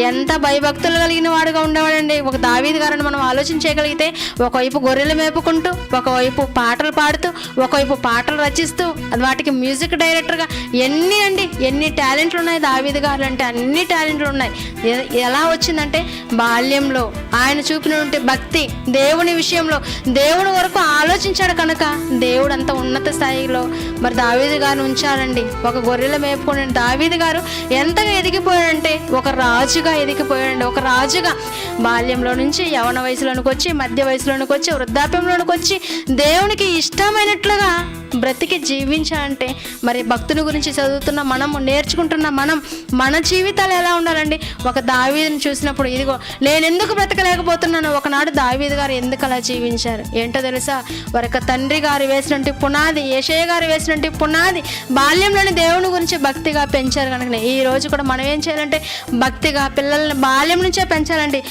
ఎంత భయభక్తులు కలిగిన వాడుగా ఉండేవాడండి. ఒక దావీదు గారిని మనం ఆలోచన చేయగలిగితే, ఒకవైపు గొర్రెలు మేపుకుంటూ, ఒకవైపు పాటలు పాడుతూ, ఒకవైపు పాటలు రచిస్తూ, వాటికి మ్యూజిక్ డైరెక్టర్గా ఎన్ని టాలెంట్లు ఉన్నాయి దావీదు గారు అంటే. అన్ని టాలెంట్లు ఉన్నాయి. ఎలా వచ్చిందంటే బాల్యంలో ఆయన చూపినటువంటి భక్తి, దేవుని విషయంలో దేవుని వరకు ఆలోచించాడు కనుక దేవుడు అంత ఉన్నత స్థాయిలో మరి దావీదు గారిని ఉంచాడండి. ఒక గొర్రెల మేపుకునే దావీదు గారు ఎంతగా ఎదిగిపోయాడంటే ఒక రాజుగా ఎదిగిపోయాడండి. ఒక రాజుగా బాల్యంలో నుంచి యవన వయసులోనికి వచ్చి, మధ్య వయసులోనికి వచ్చి, వృద్ధాప్యంలోనికి వచ్చి దేవునికి ఇష్టమైనట్లుగా బ్రతికి జీవించాలంటే మరి భక్తుని గురించి చదువుతున్న మనము, నేర్చుకుంటున్న మనం, మన జీవితాలు ఎలా ఉండాలండి? ఒక దావీదుని చూసినప్పుడు ఇదిగో నేను ఎందుకు బ్రతకలేకపోతున్నాను, ఒకనాడు దావీదు గారు ఎందుకు అలా జీవించారు ఏంటో తెలుసా? వారి తండ్రి గారు వేసినట్టు పునాది, యేషయ్య గారు వేసినట్టు పునాది బాల్యంలోని దేవుని గురించి భక్తిగా పెంచారు కనుక ఈ రోజు కూడా మనం ఏం చేయాలంటే భక్తిగా పిల్లల్ని బాల్యం నుంచే పెంచాలండి.